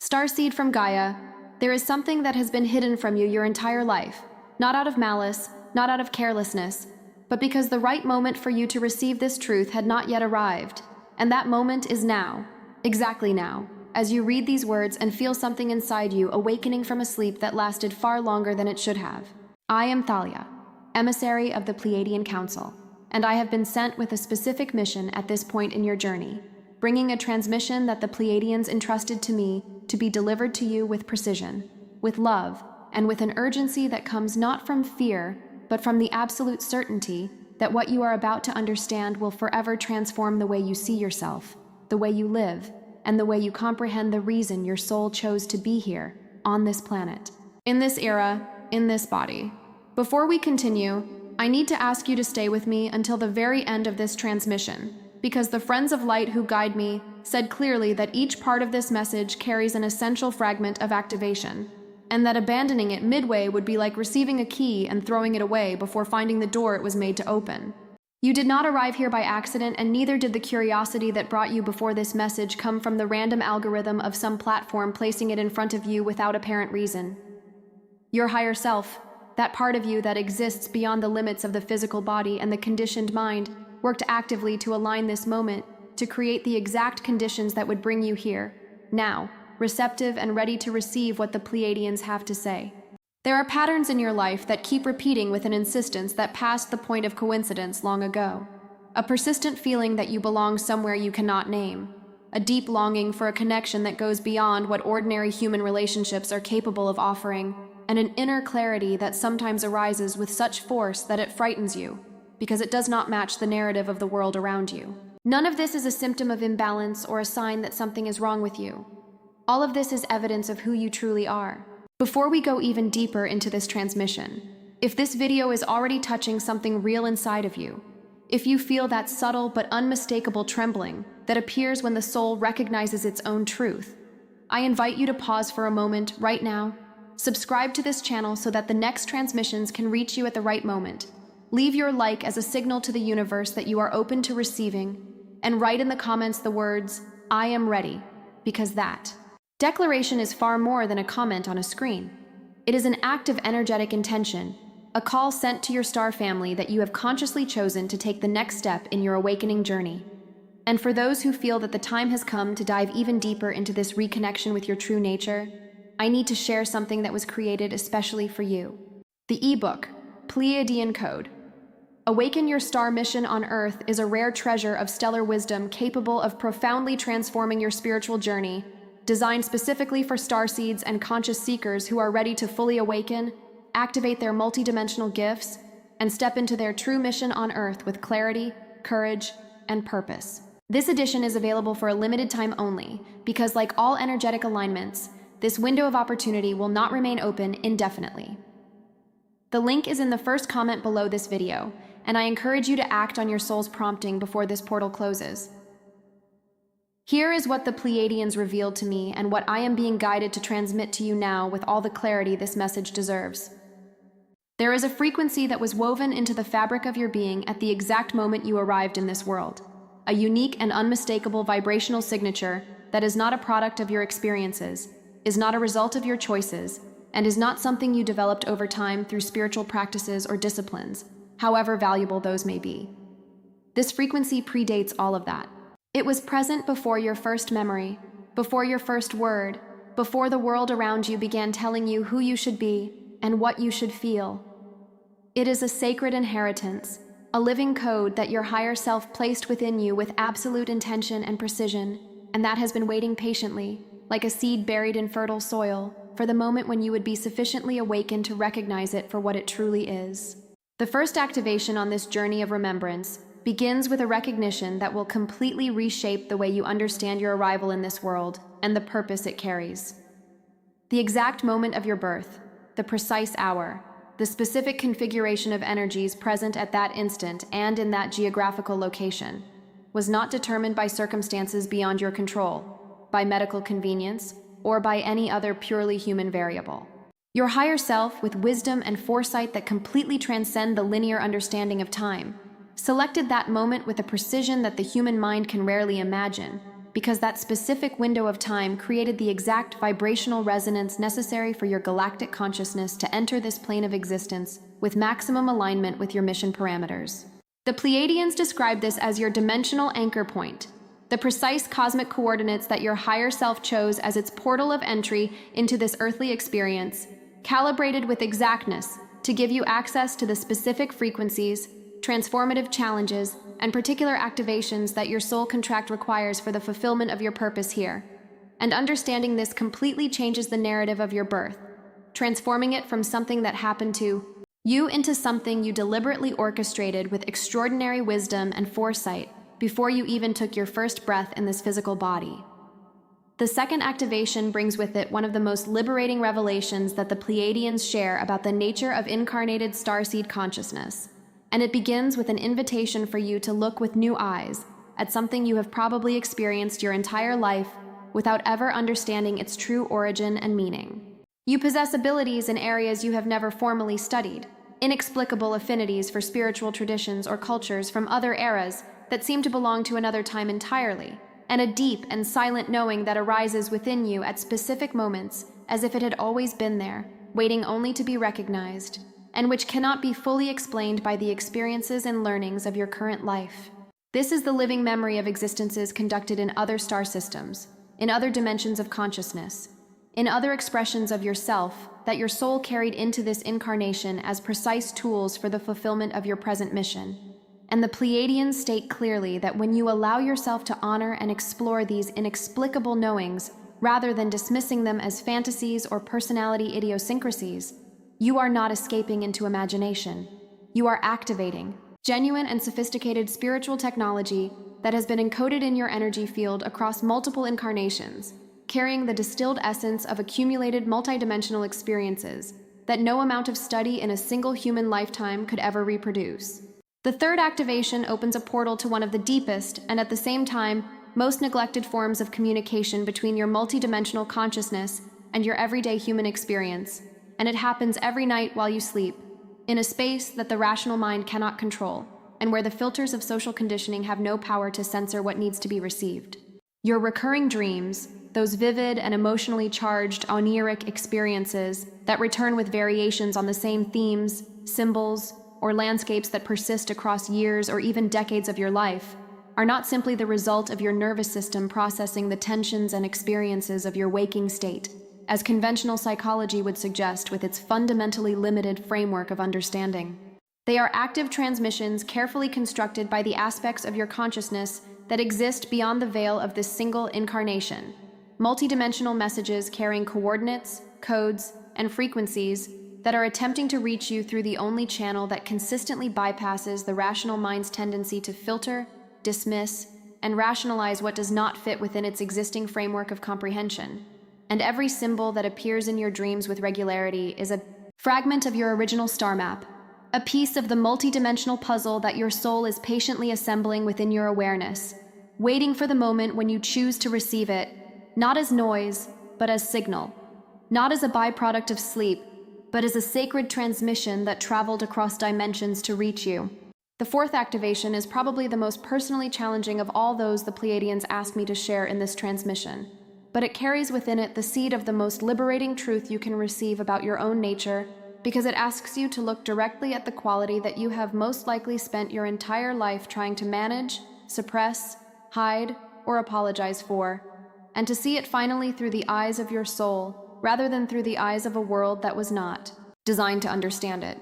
Starseed from Gaia, there is something that has been hidden from you your entire life, not out of malice, not out of carelessness, but because the right moment for you to receive this truth had not yet arrived. And that moment is now, exactly now, as you read these words and feel something inside you awakening from a sleep that lasted far longer than it should have. I am Thalia, emissary of the Pleiadian Council, and I have been sent with a specific mission at this point in your journey, bringing a transmission that the Pleiadians entrusted to me to be delivered to you with precision, with love, and with an urgency that comes not from fear, but from the absolute certainty that what you are about to understand will forever transform the way you see yourself, the way you live, and the way you comprehend the reason your soul chose to be here, on this planet, in this era, in this body. Before we continue, I need to ask you to stay with me until the very end of this transmission, because the Friends of Light who guide me said clearly that each part of this message carries an essential fragment of activation, and that abandoning it midway would be like receiving a key and throwing it away before finding the door it was made to open. You did not arrive here by accident, and neither did the curiosity that brought you before this message come from the random algorithm of some platform placing it in front of you without apparent reason. Your higher self, that part of you that exists beyond the limits of the physical body and the conditioned mind, worked actively to align this moment, to create the exact conditions that would bring you here, now, receptive and ready to receive what the Pleiadians have to say. There are patterns in your life that keep repeating with an insistence that passed the point of coincidence long ago. A persistent feeling that you belong somewhere you cannot name. A deep longing for a connection that goes beyond what ordinary human relationships are capable of offering, and an inner clarity that sometimes arises with such force that it frightens you, because it does not match the narrative of the world around you. None of this is a symptom of imbalance or a sign that something is wrong with you. All of this is evidence of who you truly are. Before we go even deeper into this transmission, if this video is already touching something real inside of you, if you feel that subtle but unmistakable trembling that appears when the soul recognizes its own truth, I invite you to pause for a moment right now, subscribe to this channel so that the next transmissions can reach you at the right moment. Leave your like as a signal to the universe that you are open to receiving, and write in the comments the words, I am ready, because that declaration is far more than a comment on a screen. It is an act of energetic intention, a call sent to your star family that you have consciously chosen to take the next step in your awakening journey. And for those who feel that the time has come to dive even deeper into this reconnection with your true nature, I need to share something that was created especially for you. The ebook, Pleiadian Code. Awaken Your Star Mission on Earth is a rare treasure of stellar wisdom capable of profoundly transforming your spiritual journey, designed specifically for starseeds and conscious seekers who are ready to fully awaken, activate their multidimensional gifts, and step into their true mission on Earth with clarity, courage, and purpose. This edition is available for a limited time only, because like all energetic alignments, this window of opportunity will not remain open indefinitely. The link is in the first comment below this video, and I encourage you to act on your soul's prompting before this portal closes. Here is what the Pleiadians revealed to me and what I am being guided to transmit to you now with all the clarity this message deserves. There is a frequency that was woven into the fabric of your being at the exact moment you arrived in this world, a unique and unmistakable vibrational signature that is not a product of your experiences, is not a result of your choices, and is not something you developed over time through spiritual practices or disciplines, however valuable those may be. This frequency predates all of that. It was present before your first memory, before your first word, before the world around you began telling you who you should be and what you should feel. It is a sacred inheritance, a living code that your higher self placed within you with absolute intention and precision, and that has been waiting patiently, like a seed buried in fertile soil, for the moment when you would be sufficiently awakened to recognize it for what it truly is. The first activation on this journey of remembrance begins with a recognition that will completely reshape the way you understand your arrival in this world and the purpose it carries. The exact moment of your birth, the precise hour, the specific configuration of energies present at that instant and in that geographical location, was not determined by circumstances beyond your control, by medical convenience, or by any other purely human variable. Your higher self, with wisdom and foresight that completely transcend the linear understanding of time, selected that moment with a precision that the human mind can rarely imagine, because that specific window of time created the exact vibrational resonance necessary for your galactic consciousness to enter this plane of existence with maximum alignment with your mission parameters. The Pleiadians describe this as your dimensional anchor point, the precise cosmic coordinates that your higher self chose as its portal of entry into this earthly experience, calibrated with exactness to give you access to the specific frequencies, transformative challenges, and particular activations that your soul contract requires for the fulfillment of your purpose here. And understanding this completely changes the narrative of your birth, transforming it from something that happened to you into something you deliberately orchestrated with extraordinary wisdom and foresight before you even took your first breath in this physical body. The second activation brings with it one of the most liberating revelations that the Pleiadians share about the nature of incarnated starseed consciousness, and it begins with an invitation for you to look with new eyes at something you have probably experienced your entire life without ever understanding its true origin and meaning. You possess abilities in areas you have never formally studied, inexplicable affinities for spiritual traditions or cultures from other eras that seem to belong to another time entirely, and a deep and silent knowing that arises within you at specific moments as if it had always been there, waiting only to be recognized, and which cannot be fully explained by the experiences and learnings of your current life. This is the living memory of existences conducted in other star systems, in other dimensions of consciousness, in other expressions of yourself that your soul carried into this incarnation as precise tools for the fulfillment of your present mission. And the Pleiadians state clearly that when you allow yourself to honor and explore these inexplicable knowings, rather than dismissing them as fantasies or personality idiosyncrasies, you are not escaping into imagination. You are activating genuine and sophisticated spiritual technology that has been encoded in your energy field across multiple incarnations, carrying the distilled essence of accumulated multidimensional experiences that no amount of study in a single human lifetime could ever reproduce. The third activation opens a portal to one of the deepest and at the same time most neglected forms of communication between your multidimensional consciousness and your everyday human experience, and it happens every night while you sleep, in a space that the rational mind cannot control, and where the filters of social conditioning have no power to censor what needs to be received. Your recurring dreams, those vivid and emotionally charged oniric experiences that return with variations on the same themes, symbols, or landscapes that persist across years or even decades of your life, are not simply the result of your nervous system processing the tensions and experiences of your waking state, as conventional psychology would suggest with its fundamentally limited framework of understanding. They are active transmissions carefully constructed by the aspects of your consciousness that exist beyond the veil of this single incarnation, multidimensional messages carrying coordinates, codes, and frequencies that are attempting to reach you through the only channel that consistently bypasses the rational mind's tendency to filter, dismiss, and rationalize what does not fit within its existing framework of comprehension. And every symbol that appears in your dreams with regularity is a fragment of your original star map, a piece of the multidimensional puzzle that your soul is patiently assembling within your awareness, waiting for the moment when you choose to receive it, not as noise, but as signal, not as a byproduct of sleep, but as a sacred transmission that traveled across dimensions to reach you. The fourth activation is probably the most personally challenging of all those the Pleiadians asked me to share in this transmission, but it carries within it the seed of the most liberating truth you can receive about your own nature, because it asks you to look directly at the quality that you have most likely spent your entire life trying to manage, suppress, hide, or apologize for, and to see it finally through the eyes of your soul, rather than through the eyes of a world that was not designed to understand it.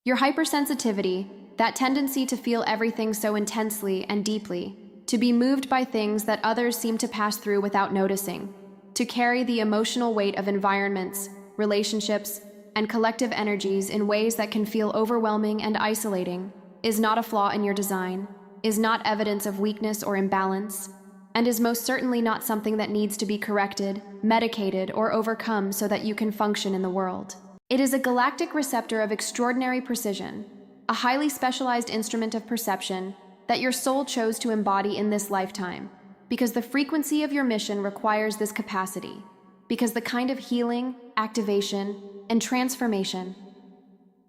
Your hypersensitivity, that tendency to feel everything so intensely and deeply, to be moved by things that others seem to pass through without noticing, to carry the emotional weight of environments, relationships, and collective energies in ways that can feel overwhelming and isolating, is not a flaw in your design, is not evidence of weakness or imbalance, and is most certainly not something that needs to be corrected, medicated, or overcome so that you can function in the world. It is a galactic receptor of extraordinary precision, a highly specialized instrument of perception that your soul chose to embody in this lifetime, because the frequency of your mission requires this capacity, because the kind of healing, activation, and transformation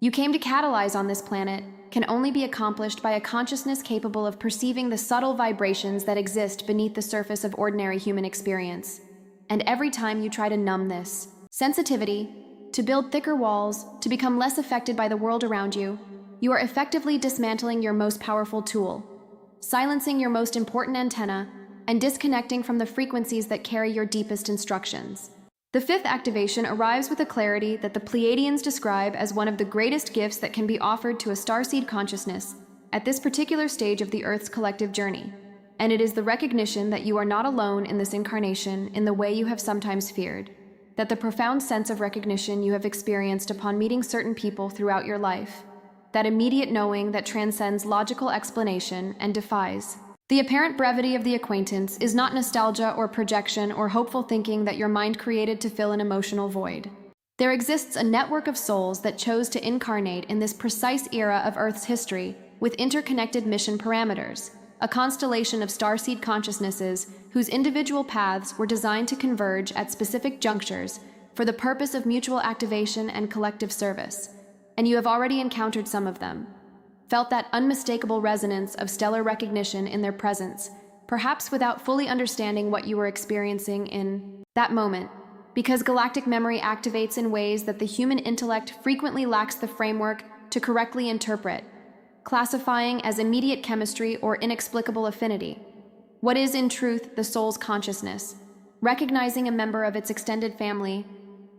You came to catalyze on this planet can only be accomplished by a consciousness capable of perceiving the subtle vibrations that exist beneath the surface of ordinary human experience. And every time you try to numb this sensitivity, to build thicker walls, to become less affected by the world around you, you are effectively dismantling your most powerful tool, silencing your most important antenna, and disconnecting from the frequencies that carry your deepest instructions. The fifth activation arrives with a clarity that the Pleiadians describe as one of the greatest gifts that can be offered to a starseed consciousness at this particular stage of the Earth's collective journey. And it is the recognition that you are not alone in this incarnation in the way you have sometimes feared, that the profound sense of recognition you have experienced upon meeting certain people throughout your life, that immediate knowing that transcends logical explanation and defies the apparent brevity of the acquaintance, is not nostalgia or projection or hopeful thinking that your mind created to fill an emotional void. There exists a network of souls that chose to incarnate in this precise era of Earth's history with interconnected mission parameters, a constellation of starseed consciousnesses whose individual paths were designed to converge at specific junctures for the purpose of mutual activation and collective service. And you have already encountered some of them, felt that unmistakable resonance of stellar recognition in their presence, perhaps without fully understanding what you were experiencing in that moment, because galactic memory activates in ways that the human intellect frequently lacks the framework to correctly interpret, classifying as immediate chemistry or inexplicable affinity. What is in truth the soul's consciousness, recognizing a member of its extended family,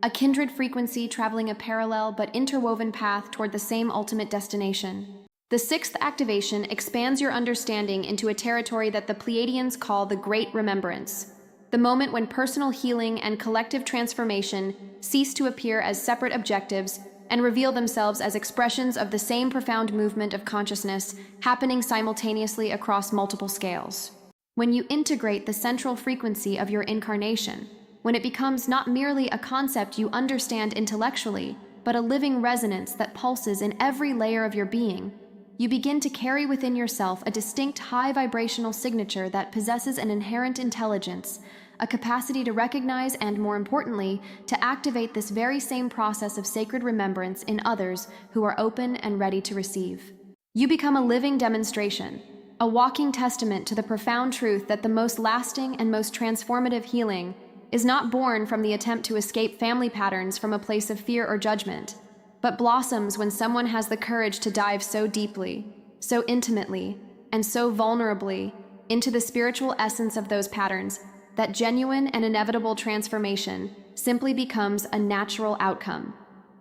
a kindred frequency traveling a parallel but interwoven path toward the same ultimate destination. The sixth activation expands your understanding into a territory that the Pleiadians call the Great Remembrance, the moment when personal healing and collective transformation cease to appear as separate objectives and reveal themselves as expressions of the same profound movement of consciousness happening simultaneously across multiple scales. When you integrate the central frequency of your incarnation, when it becomes not merely a concept you understand intellectually, but a living resonance that pulses in every layer of your being, you begin to carry within yourself a distinct high vibrational signature that possesses an inherent intelligence, a capacity to recognize and, more importantly, to activate this very same process of sacred remembrance in others who are open and ready to receive. You become a living demonstration, a walking testament to the profound truth that the most lasting and most transformative healing is not born from the attempt to escape family patterns from a place of fear or judgment, but blossoms when someone has the courage to dive so deeply, so intimately, and so vulnerably into the spiritual essence of those patterns that genuine and inevitable transformation simply becomes a natural outcome.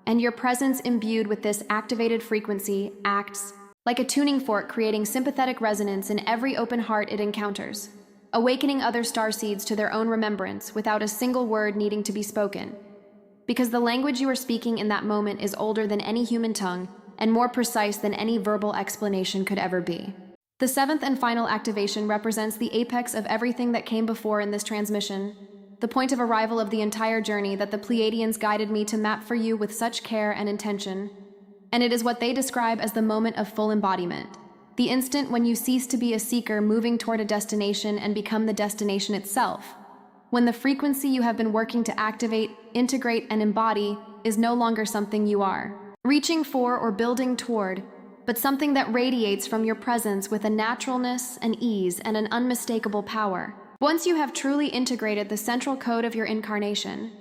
And your presence imbued with this activated frequency acts like a tuning fork, creating sympathetic resonance in every open heart it encounters, awakening other starseeds to their own remembrance without a single word needing to be spoken. Because the language you are speaking in that moment is older than any human tongue and more precise than any verbal explanation could ever be. The seventh and final activation represents the apex of everything that came before in this transmission, the point of arrival of the entire journey that the Pleiadians guided me to map for you with such care and intention. And it is what they describe as the moment of full embodiment, the instant when you cease to be a seeker moving toward a destination and become the destination itself. When the frequency you have been working to activate, integrate, and embody is no longer something you are reaching for or building toward, but something that radiates from your presence with a naturalness, an ease, and an unmistakable power. Once you have truly integrated the central code of your incarnation,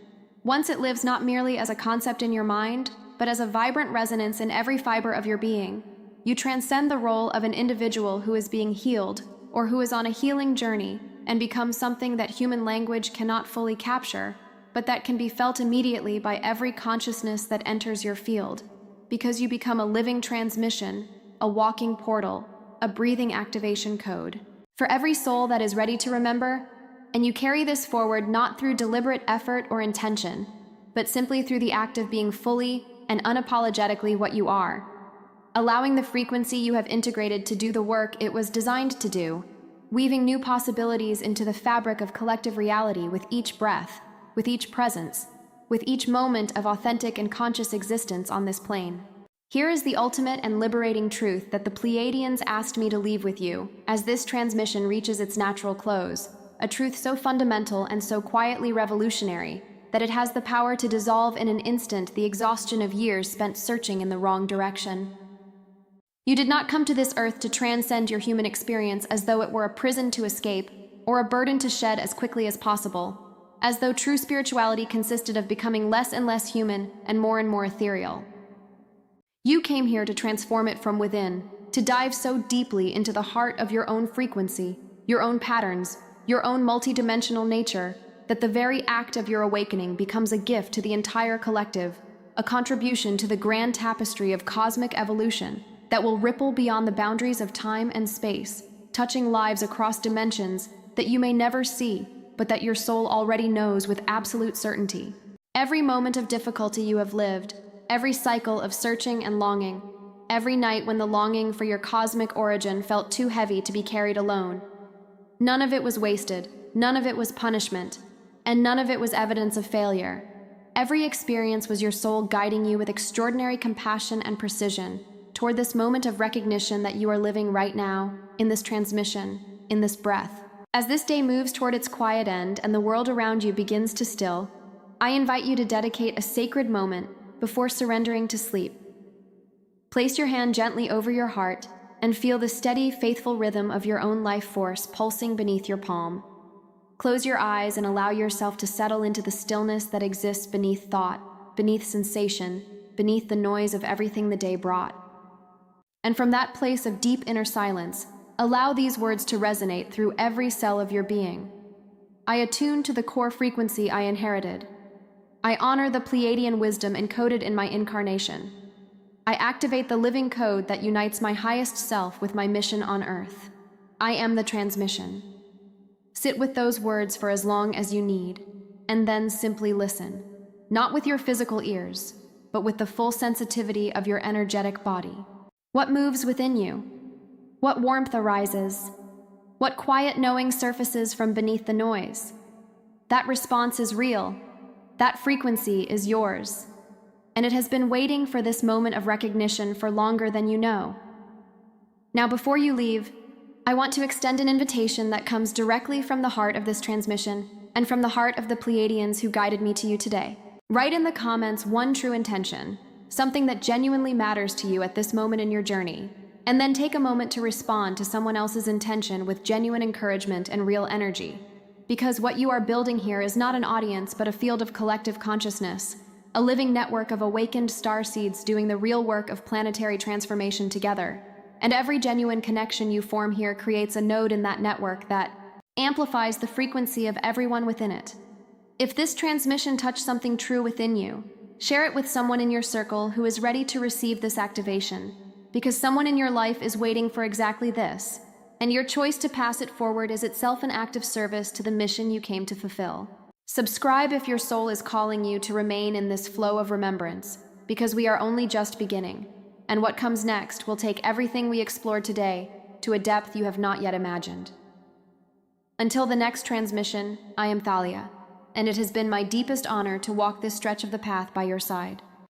once it lives not merely as a concept in your mind, but as a vibrant resonance in every fiber of your being, you transcend the role of an individual who is being healed or who is on a healing journey and become something that human language cannot fully capture, but that can be felt immediately by every consciousness that enters your field, because you become a living transmission, a walking portal, a breathing activation code. For every soul that is ready to remember, and you carry this forward not through deliberate effort or intention, but simply through the act of being fully and unapologetically what you are, allowing the frequency you have integrated to do the work it was designed to do, weaving new possibilities into the fabric of collective reality with each breath, with each presence, with each moment of authentic and conscious existence on this plane. Here is the ultimate and liberating truth that the Pleiadians asked me to leave with you as this transmission reaches its natural close, a truth so fundamental and so quietly revolutionary that it has the power to dissolve in an instant the exhaustion of years spent searching in the wrong direction. You did not come to this earth to transcend your human experience as though it were a prison to escape or a burden to shed as quickly as possible, as though true spirituality consisted of becoming less and less human and more ethereal. You came here to transform it from within, to dive so deeply into the heart of your own frequency, your own patterns, your own multidimensional nature, that the very act of your awakening becomes a gift to the entire collective, a contribution to the grand tapestry of cosmic evolution that will ripple beyond the boundaries of time and space, touching lives across dimensions that you may never see, but that your soul already knows with absolute certainty. Every moment of difficulty you have lived, every cycle of searching and longing, every night when the longing for your cosmic origin felt too heavy to be carried alone, none of it was wasted, none of it was punishment, and none of it was evidence of failure. Every experience was your soul guiding you with extraordinary compassion and precision toward this moment of recognition that you are living right now, in this transmission, in this breath. As this day moves toward its quiet end and the world around you begins to still, I invite you to dedicate a sacred moment before surrendering to sleep. Place your hand gently over your heart and feel the steady, faithful rhythm of your own life force pulsing beneath your palm. Close your eyes and allow yourself to settle into the stillness that exists beneath thought, beneath sensation, beneath the noise of everything the day brought. And from that place of deep inner silence, allow these words to resonate through every cell of your being. I attune to the core frequency I inherited. I honor the Pleiadian wisdom encoded in my incarnation. I activate the living code that unites my highest self with my mission on Earth. I am the transmission. Sit with those words for as long as you need, and then simply listen, not with your physical ears, but with the full sensitivity of your energetic body. What moves within you? What warmth arises? What quiet knowing surfaces from beneath the noise? That response is real. That frequency is yours. And it has been waiting for this moment of recognition for longer than you know. Now, before you leave, I want to extend an invitation that comes directly from the heart of this transmission and from the heart of the Pleiadians who guided me to you today. Write in the comments one true intention, something that genuinely matters to you at this moment in your journey, and then take a moment to respond to someone else's intention with genuine encouragement and real energy. Because what you are building here is not an audience but a field of collective consciousness, a living network of awakened starseeds doing the real work of planetary transformation together. And every genuine connection you form here creates a node in that network that amplifies the frequency of everyone within it. If this transmission touched something true within you, share it with someone in your circle who is ready to receive this activation, because someone in your life is waiting for exactly this, and your choice to pass it forward is itself an act of service to the mission you came to fulfill. Subscribe if your soul is calling you to remain in this flow of remembrance, because we are only just beginning. And what comes next will take everything we explored today to a depth you have not yet imagined. Until the next transmission, I am Thalia, and it has been my deepest honor to walk this stretch of the path by your side.